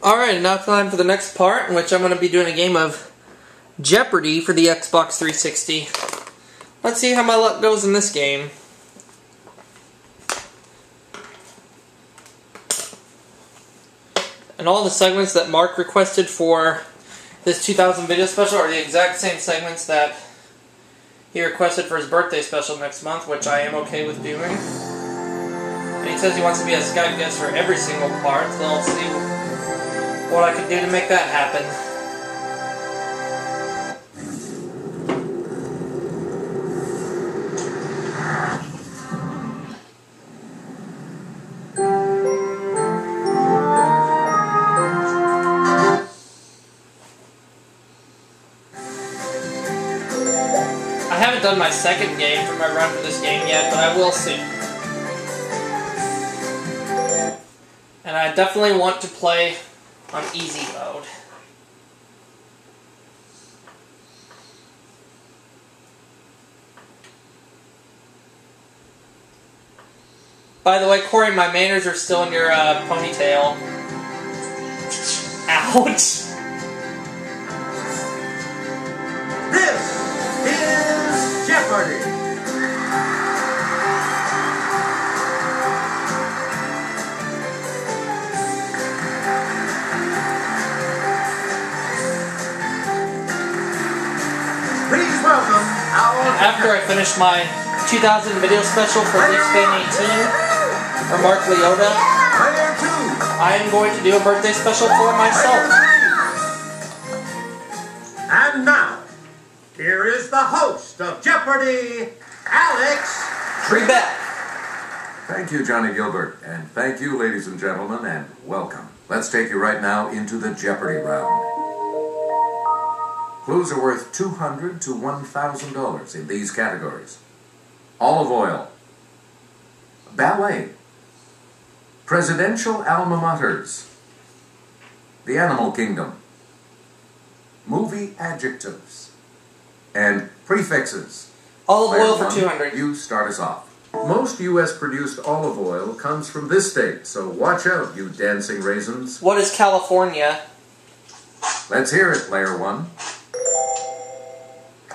Alright, now time for the next part, in which I'm going to be doing a game of Jeopardy for the Xbox 360. Let's see how my luck goes in this game. And all the segments that Mark requested for this 2000 video special are the exact same segments that he requested for his birthday special next month, which I am okay with doing. And he says he wants to be a Skype guest for every single part, so let's see what I can do to make that happen. I haven't done my second game for my run for this game yet, but I will soon. And I definitely want to play on easy mode. By the way, Corey, my manners are still in your ponytail. Ouch! This is Jeopardy! Please welcome our... After I finish my 2000 video special for Fan 18, or Mark Liotta, I am going to do a birthday special for myself. And now, here is the host of Jeopardy, Alex Trebek. Thank you, Johnny Gilbert, and thank you, ladies and gentlemen, and welcome. Let's take you right now into the Jeopardy round. Clues are worth $200 to $1,000 in these categories: olive oil, ballet, presidential alma maters, the animal kingdom, movie adjectives, and prefixes. Olive oil for Player one, $200. You start us off. Most U.S.-produced olive oil comes from this state, so watch out, you dancing raisins. What is California? Let's hear it, player one.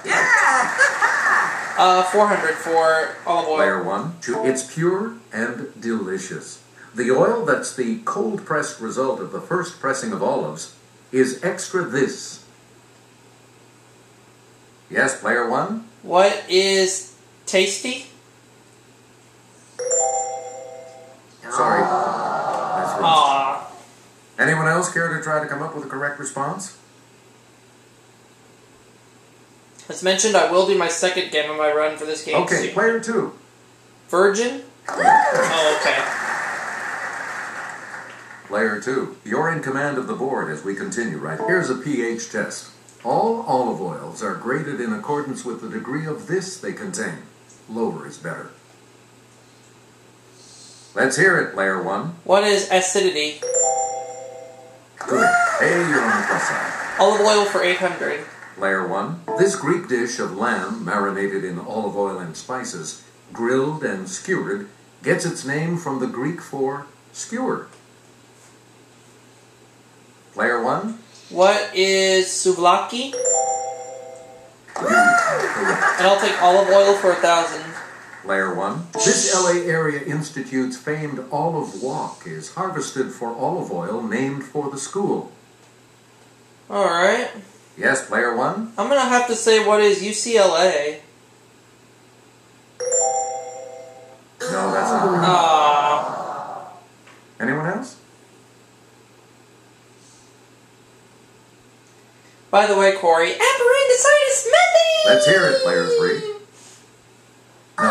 Yeah! 400 for olive oil. Player one. It's pure and delicious. The oil that's the cold-pressed result of the first pressing of olives is extra this. Yes, player one? What is tasty? Sorry. That's wrong. Aww. Anyone else care to try to come up with a correct response? As mentioned, I will do my second game of my run for this game Okay, soon. player two. Virgin? Oh, okay. Player two. You're in command of the board as we continue, right? Here's a pH test. All olive oils are graded in accordance with the degree of this they contain. Lower is better. Let's hear it, player one. What is acidity? Good. Hey, you're on the plus side. Olive oil for 800. Player one. This Greek dish of lamb marinated in olive oil and spices, grilled and skewered, gets its name from the Greek for skewer. Player one. What is souvlaki? Correct. And I'll take olive oil for 1,000. Player one. This LA Area Institute's famed olive walk is harvested for olive oil named for the school. Alright. Yes, player one. I'm gonna have to say, what is UCLA? No, that's not right. Ah. Anyone else? By the way, Corey, appendicitis methane! Let's hear it, player three. No.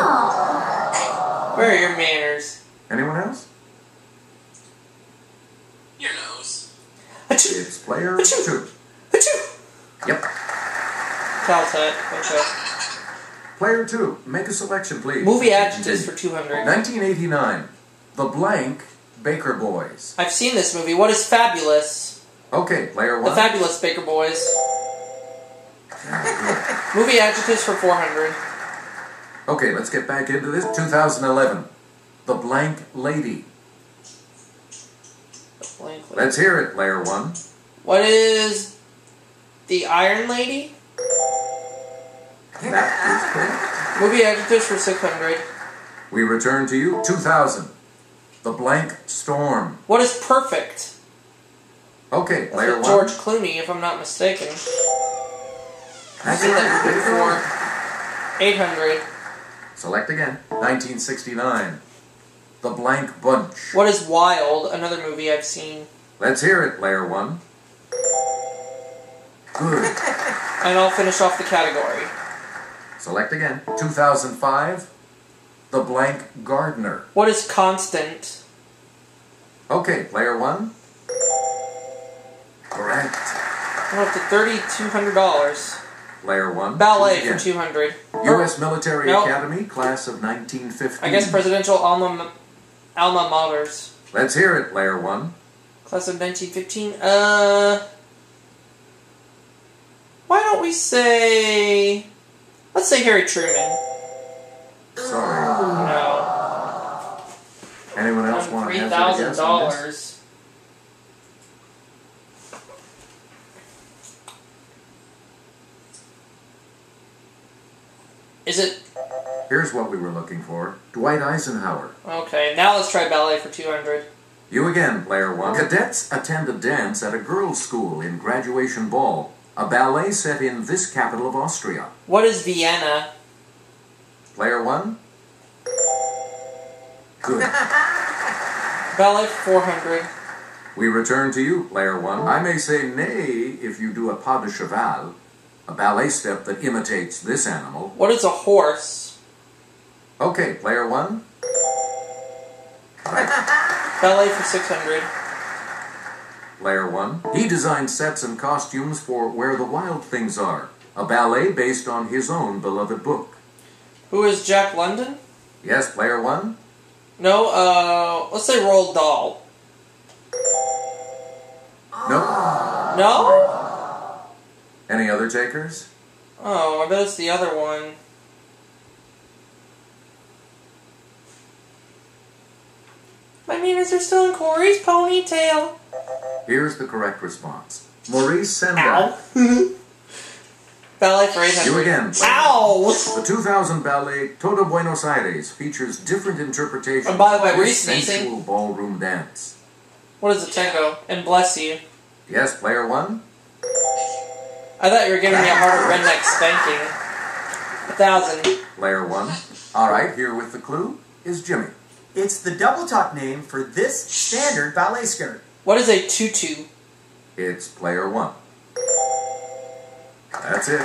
Where are your manners? Anyone else? Your nose. Achoo! It's player Achoo! two. Achoo! Yep. Caltech, okay. Player two. Make a selection, please. Movie adjectives for 200. 1989. The Blank Baker Boys. I've seen this movie. What is fabulous? Okay, player The one. Fabulous Baker Boys. Yeah, Movie adjectives for 400. good. Okay, let's get back into this. 2011. The Blank Lady. Blank Let's hear it, Player 1. What is the Iron Lady? That is correct. Movie adjectives for 600. We return to you. 2000. The Blank Storm. What is perfect? Okay, That's Player with 1. George Clooney, if I'm not mistaken. I've seen that movie before. 800. Select again. 1969. The Blank Bunch. What is Wild? Another movie I've seen. Let's hear it, Player 1. Good. And I'll finish off the category. Select again. 2005. The Blank Gardener. What is constant? Okay, Player 1. Correct. I'm up to $3,200. Player 1. Ballet Again. for 200. U.S. Military Nope. Academy, class of 1915. I guess presidential alma maters. Let's hear it, Player 1. Class of 1915. Why don't we say... Let's say Harry Truman. Sorry. No. Anyone else want to hazard a guess on this? $3,000. Is it... Here's what we were looking for. Dwight Eisenhower. Okay, now let's try ballet for 200. You again, Player 1. Cadets attend a dance at a girls' school in Graduation Ball, a ballet set in this capital of Austria. What is Vienna? Player 1. Good. Ballet for 400. We return to you, Player 1. I may say nay if you do a pas de cheval, a ballet step that imitates this animal. What is a horse? Okay, Player 1. Ballet for 600. Player 1. He designed sets and costumes for Where the Wild Things Are, a ballet based on his own beloved book. Who is Jack London? Yes, Player 1. No, let's say Roald Dahl. No. No? Any other takers? Oh, I bet it's the other one. My neighbors are still in Corey's ponytail. Here's the correct response. Maurice Sendak. Ow. Ballet for 800. You again. Ow! The 2000 ballet Todo Buenos Aires features different interpretations And by the way, of were you this sneezing? sensual ballroom dance. What is a tango? And bless you. Yes, Player 1. I thought you were giving me a harder redneck spanking. 1,000. Player 1. All right, here with the clue is Jimmy. It's the double talk name for this standard ballet skirt. What is a tutu? It's Player 1. That's it.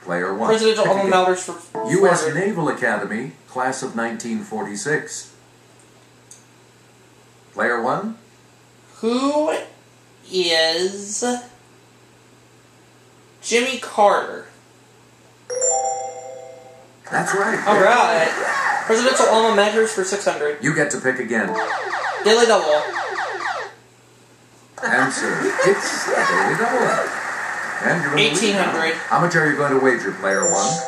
Player 1. Presidential Pick alma again. maters for U.S. 400. Naval Academy, class of 1946. Player 1. Who is Jimmy Carter? That's right. Alright. Presidential alma maters for 600. You get to pick again. Daily double. Answer. It's a daily double. And you're going to 1,800. How much are you going to wager, Player 1?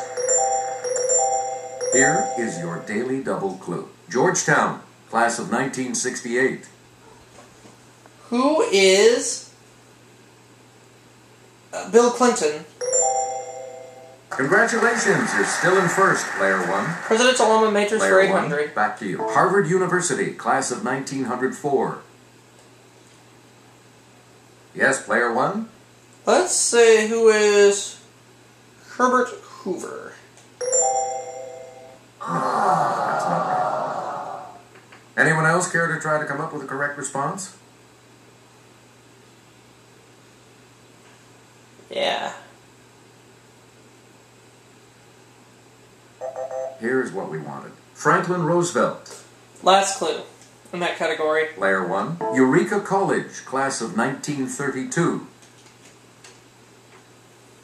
Here is your daily double clue. Georgetown, class of 1968. Who is Bill Clinton? Congratulations, you're still in first, Player 1. Presidential alma maters for Player 800. 1, back to you. Harvard University, class of 1904. Yes, Player 1. Let's say who is Herbert Hoover. That's not right. Anyone else care to try to come up with a correct response? Yeah. Here's what we wanted. Franklin Roosevelt. Last clue in that category. Player 1. Eureka College, class of 1932.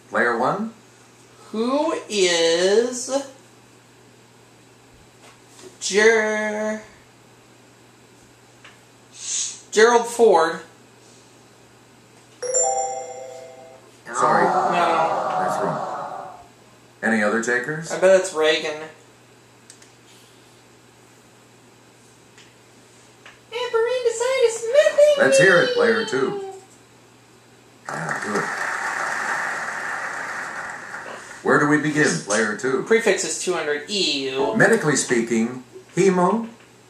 Player 1. Who is Gerald Ford? Sorry, No. that's wrong. Any other takers? I bet it's Reagan. Let's hear it, player 2. Yeah, good. Where do we begin, player 2? Prefix is 200. Ew. Medically speaking, hemo,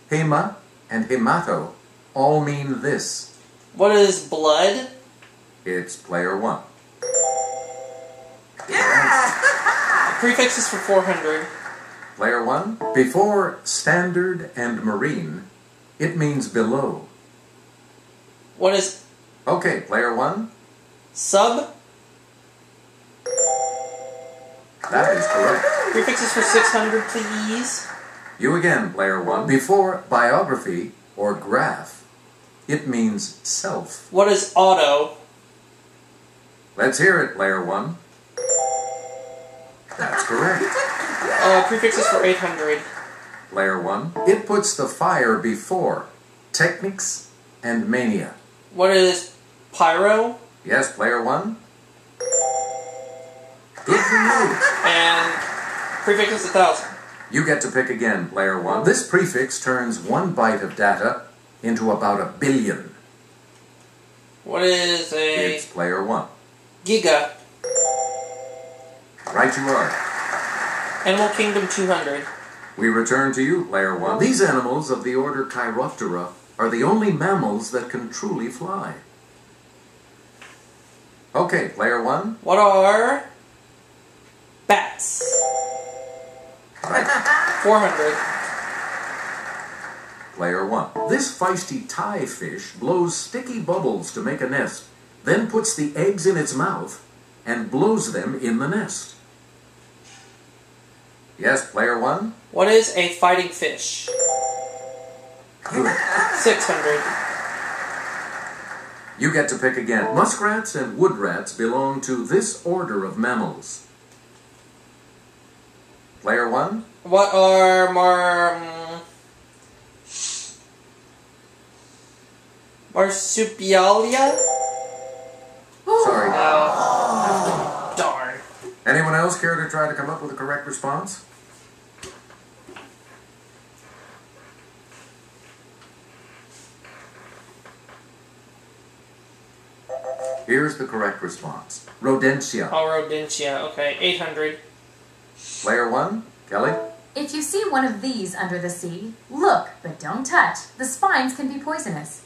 hema, and hemato all mean this. What is blood? It's player 1. Prefix is for 400. Player 1, before standard and marine, it means below. What is Okay, player 1, sub? that is correct. Prefix is for 600, please. You again, player 1, before biography or graph, it means self. What is auto? Let's hear it, player 1. That's correct. Prefix is for 800. Player 1, it puts the fire before techniques and mania. What is pyro? Yes, player 1. Good for you. And prefix is 1,000. You get to pick again, player 1. This prefix turns 1 byte of data into about 1 billion. What is a It's player 1. giga? Right you are. Animal Kingdom 200. We return to you, player 1. These animals of the order Chiroptera are the only mammals that can truly fly. Okay, player 1. What are bats? Right. 400. Player 1. This feisty Thai fish blows sticky bubbles to make a nest, then puts the eggs in its mouth and blows them in the nest. Yes, player 1. What is a fighting fish? Good. 600. You get to pick again. Muskrats and woodrats belong to this order of mammals. Player 1. What are marsupialia? Sorry. Oh. Darn. Anyone else care to try to come up with a correct response? Here's the correct response. Rodentia. Oh, rodentia. Okay, 800. Player 1, Kelly. If you see one of these under the sea, look, but don't touch. The spines can be poisonous.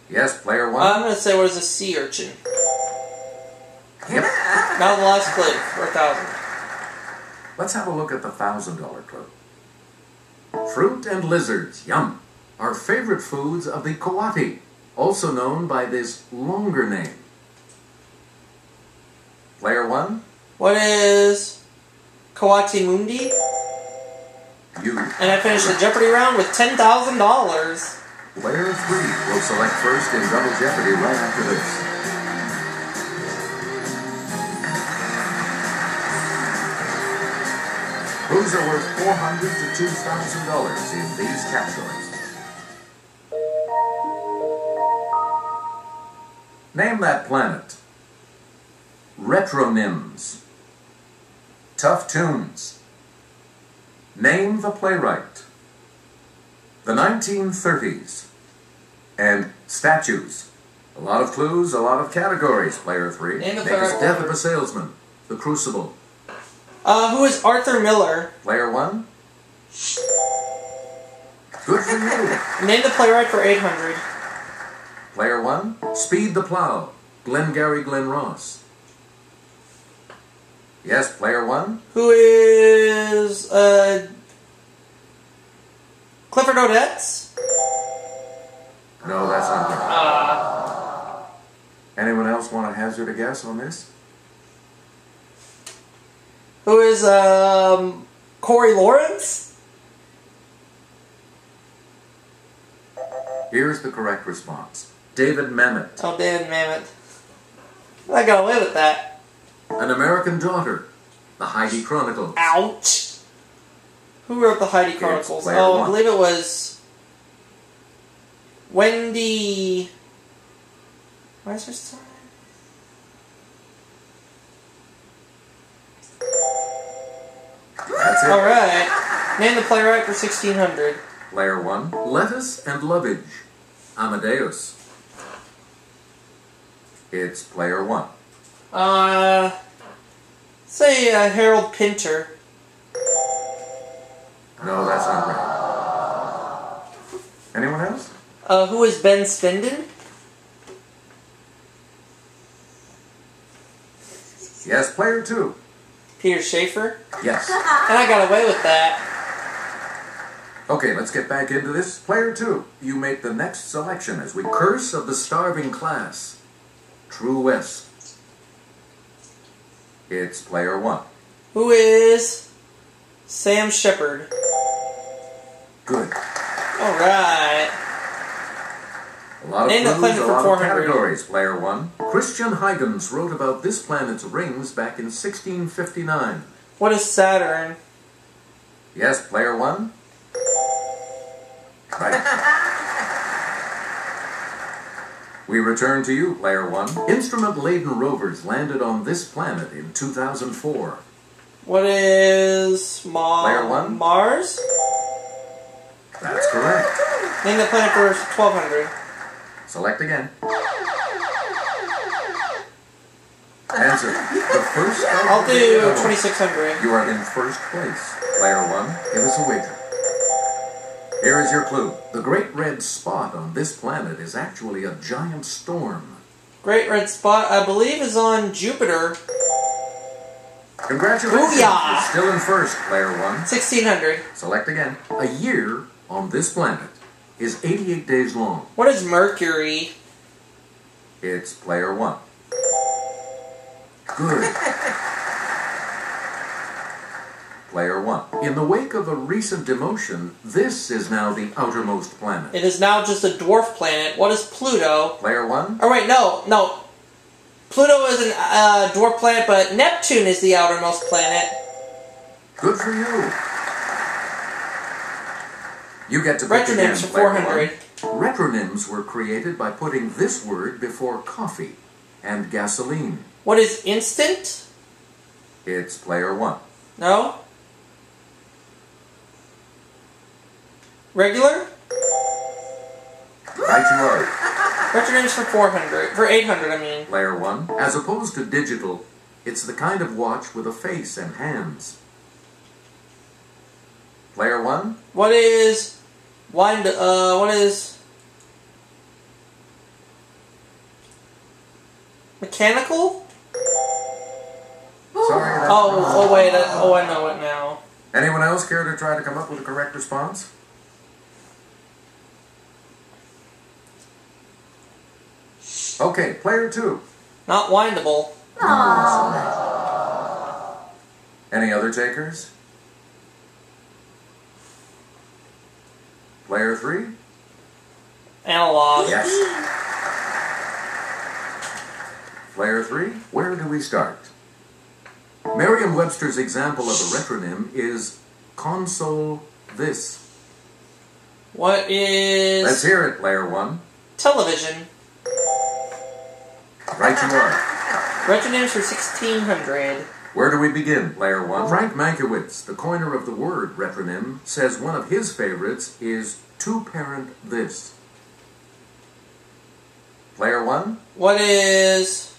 Yes, player 1. I'm going to say, what is a sea urchin? Yep. Now the last clue, for 1,000. Let's have a look at the $1,000 clue. Fruit and lizards, yum, are favorite foods of the coati, also known by this longer name. Player 1. What is Kawati Mundi? You. And I finished the Jeopardy round with $10,000. Player 3 will select first in Double Jeopardy right after this. Clues are worth $400 to $2,000 in these categories. Name that planet. Retronyms. Tough tunes. Name the playwright. The 1930s. And statues. A lot of clues, a lot of categories, player 3. Name the Make us playwright. Death of a Salesman. The Crucible. Who is Arthur Miller? Player 1. Good for you. Name the playwright for 800. Player 1. Speed the Plow. Glengarry Glen Ross. Yes, player 1. Who is, Clifford Odets? No, that's not good. Anyone else want to hazard a guess on this? Who is, Corey Lawrence? Here's the correct response. David Mamet. Oh, David Mamet. I got away with that. An American Daughter. The Heidi Chronicles. Ouch. Who wrote the Heidi Chronicles? player Oh, I one. believe it was Wendy. Where's her son? That's it. Alright. Name the playwright for 1600. Player 1. Lettuce and Lovage. Amadeus. It's player 1. Say Harold Pinter. No, that's not right. Anyone else? Who is Ben Spinden? Yes, player 2. Peter Schaefer? Yes. And I got away with that. Okay, let's get back into this. Player 2, you make the next selection as we Curse of the Starving Class. True West. It's player 1. Who is Sam Shepard? Good. Alright. A lot of Name the clues, planet a for lot of 400. categories, player 1. Christian Huygens wrote about this planet's rings back in 1659. What is Saturn? Yes, player 1. Right. We return to you, player 1. Instrument-laden rovers landed on this planet in 2004. What is Player 1? Mars? That's correct. Name the planet for 1200. Select again. Answer. The first. I'll do 2600. You are in first place. Player 1, give us a wager. Here is your clue. The Great Red Spot on this planet is actually a giant storm. Great Red Spot, I believe, is on Jupiter. Congratulations. Booyah! You're still in first, player 1. 1600. Select again. A year on this planet is 88 days long. What is Mercury? It's player 1. Good. Player 1. In the wake of a recent demotion, this is now the outermost planet. It is now just a dwarf planet. What is Pluto? Player 1. Oh wait, no. Pluto is a dwarf planet, but Neptune is the outermost planet. Good for you. You get to pick again, Retronyms for player 400. 1. Retronyms were created by putting this word before coffee and gasoline. What is instant? It's player 1. No? Regular? Right you are. Retronyms for 400. For 800, I mean. Player 1. As opposed to digital, it's the kind of watch with a face and hands. Player 1. What is what is mechanical? Sorry, that's Oh wait, I know it now. Anyone else care to try to come up with a correct response? Okay, player 2. Not windable. Any other takers? Player 3? Analog. Yes. Player 3, where do we start? Merriam-Webster's example of a retronym is console this. What is Let's hear it, player 1. television? Right you are. Retronyms for 1600. Where do we begin, player 1? Frank Mankiewicz, the coiner of the word retronym, says one of his favorites is two-parent this. Player 1? What is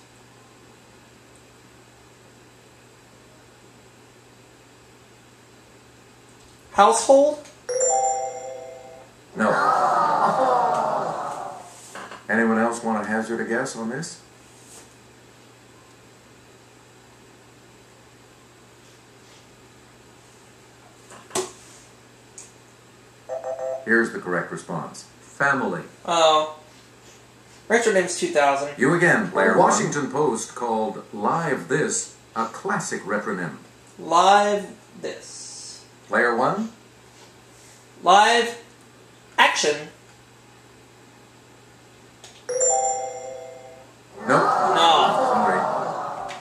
household? No. Anyone else want to hazard a guess on this? Here's the correct response. Family. Oh. Retronyms 2000. You again, player. Washington Post called Live This a classic retronym. Live this. Player 1? Live action. Nope. No. Sorry.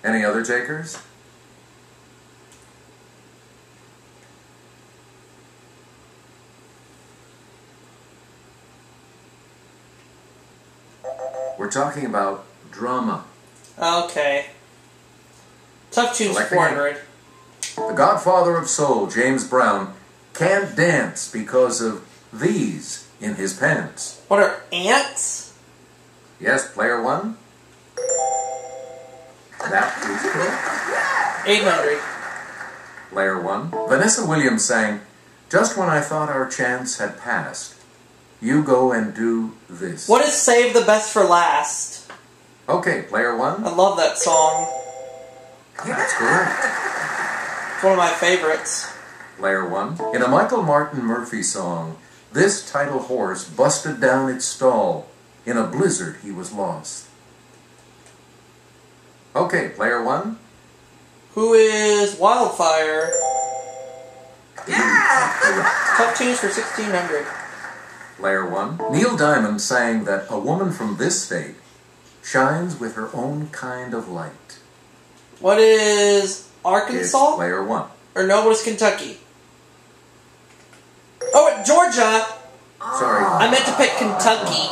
Any other takers? We're talking about drama. Okay. Tough tunes Select 400. The godfather of soul, James Brown, can't dance because of these in his pants. What are ants? Yes, player one? That is correct. 800. Player one. Vanessa Williams sang, "Just when I thought our chance had passed, you go and do this." What is Save the Best for Last? Okay, player I one. love that song. That's correct. It's one of my favorites. Player one. In a Michael Martin Murphy song, this title horse busted down its stall. In a blizzard he was lost. Okay, player one. Who is Wildfire? Correct. Tough tunes for 1600. Player one. Neil Diamond sang that a woman from this state shines with her own kind of light. What is It's Arkansas? player one. Or no, what is Kentucky? Oh, Georgia! Sorry. I meant to pick Kentucky.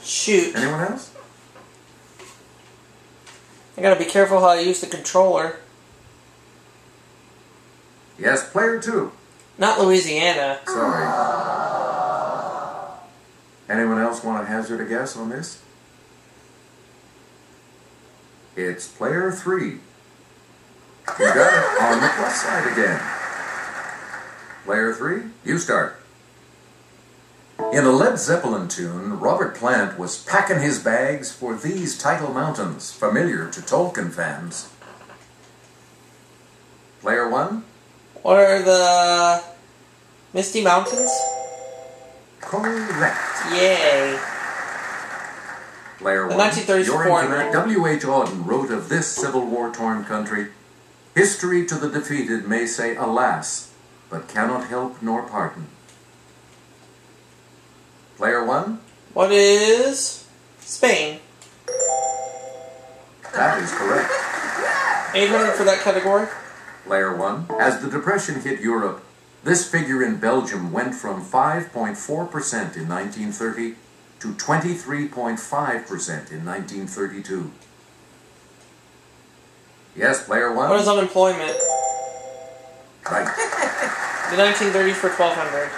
Shoot. Anyone else? I gotta be careful how I use the controller. Yes, player two. Not Louisiana. Sorry. Anyone else want to hazard a guess on this? It's player three. You got it on the plus side again. Player three, you start. In a Led Zeppelin tune, Robert Plant was packing his bags for these tidal mountains, familiar to Tolkien fans. Player one? What are the Misty Mountains? Correct. Yay. Player The one. 1930s You're foreigner. incorrect. W.H. Auden wrote of this Civil War-torn country, "History to the defeated may say alas, but cannot help nor pardon." Player one? What is Spain? That is correct. 800 for that category. Player one. As the Depression hit Europe, this figure in Belgium went from 5.4% in 1930 to 23.5% in 1932. Yes, player one? What is unemployment? Right. The 1930s for 1200.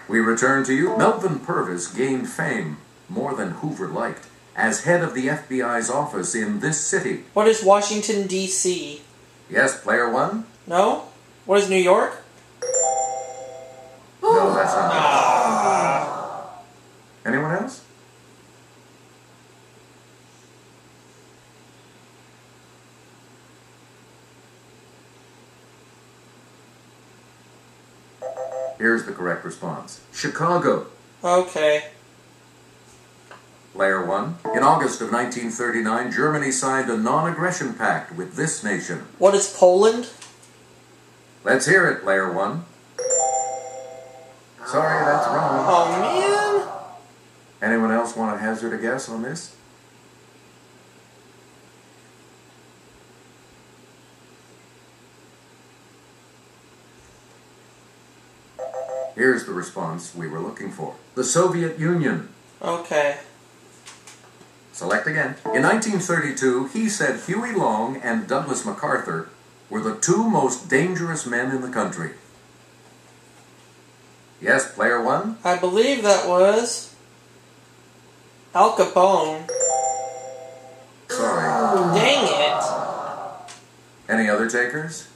We return to you. Melvin Purvis gained fame, more than Hoover liked, as head of the FBI's office in this city. What is Washington, D.C.? Yes, player one? No? What is New York? No, that's not it. Anyone else? Here's the correct response. Chicago. Okay. Player one. In August of 1939, Germany signed a non-aggression pact with this nation. What is Poland? Let's hear it, player one. Sorry, that's wrong. Oh, man. Anyone else want to hazard a guess on this? Here's the response we were looking for. The Soviet Union. Okay. Select again. In 1932, he said Huey Long and Douglas MacArthur were the two most dangerous men in the country. Yes, player one? I believe that was Al Capone. Sorry. Dang it. Any other takers?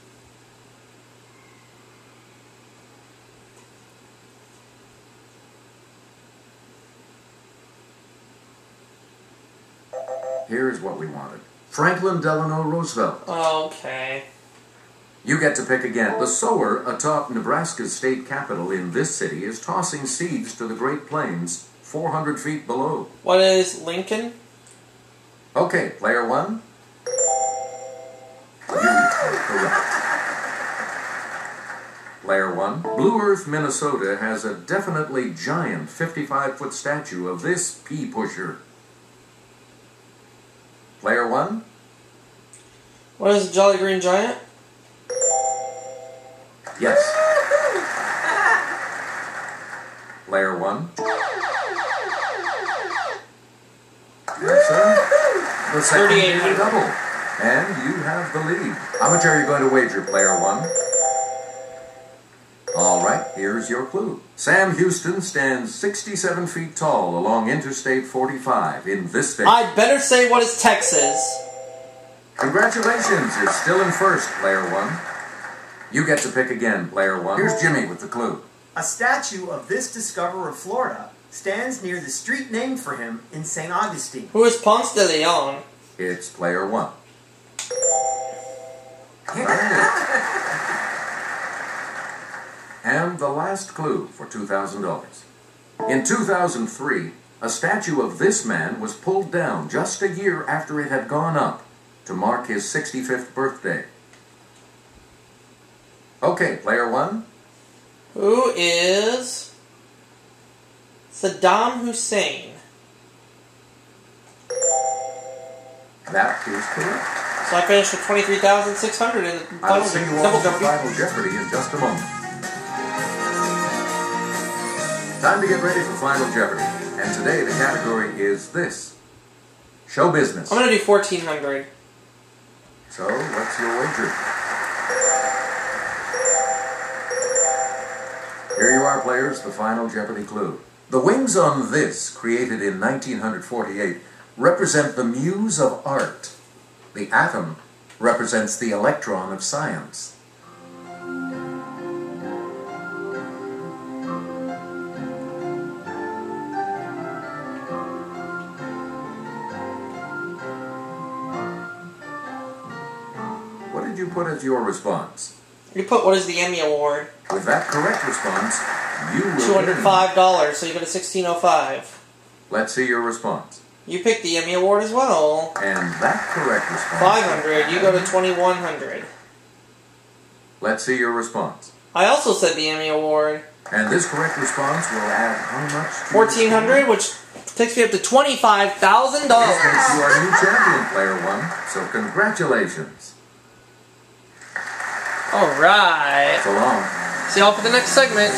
Here's what we wanted. Franklin Delano Roosevelt. Okay. You get to pick again. The sower atop Nebraska's state capitol in this city is tossing seeds to the Great Plains 400 feet below. What is Lincoln? Okay, player one. You are correct. Player one. Blue Earth, Minnesota has a definitely giant 55-foot statue of this pea pusher. Player one. What is the Jolly Green Giant? Yes. Player one. Yes, sir. The second is a 3800. double. And you have the lead. How much are you going to wager, player one? All right. Here's your clue. Sam Houston stands 67 feet tall along Interstate 45 in this state. I'd better say what is Texas. Congratulations, you're still in first, player one. You get to pick again, player one. Here's Jimmy with the clue. A statue of this discoverer of Florida stands near the street named for him in St. Augustine. Who is Ponce de Leon? It's player one. And the last clue for $2,000. In 2003, a statue of this man was pulled down just a year after it had gone up to mark his 65th birthday. Okay, player one. Who is Saddam Hussein? That is correct. So I finished with 23,600 in the I'll final see you all double for Jeopardy. Final Jeopardy in just a moment. Time to get ready for Final Jeopardy. And today the category is this. Show business. I'm going to do 1,400. So, what's your wager? Here you are, players, the Final Jeopardy clue. The wings on this, created in 1948, represent the muse of art. The atom represents the electron of science. What did you put as your response? You put what is the Emmy Award? With that correct response, you will win. $205, so you go to 1,605. Let's see your response. You picked the Emmy Award as well. And that correct response. 500, you go to 2,100. Let's see your response. I also said the Emmy Award. And this correct response will add how much? 1,400, which takes me up to $25,000. This makes you our new champion, player one. So congratulations. Alright. So long. See y'all for the next segment.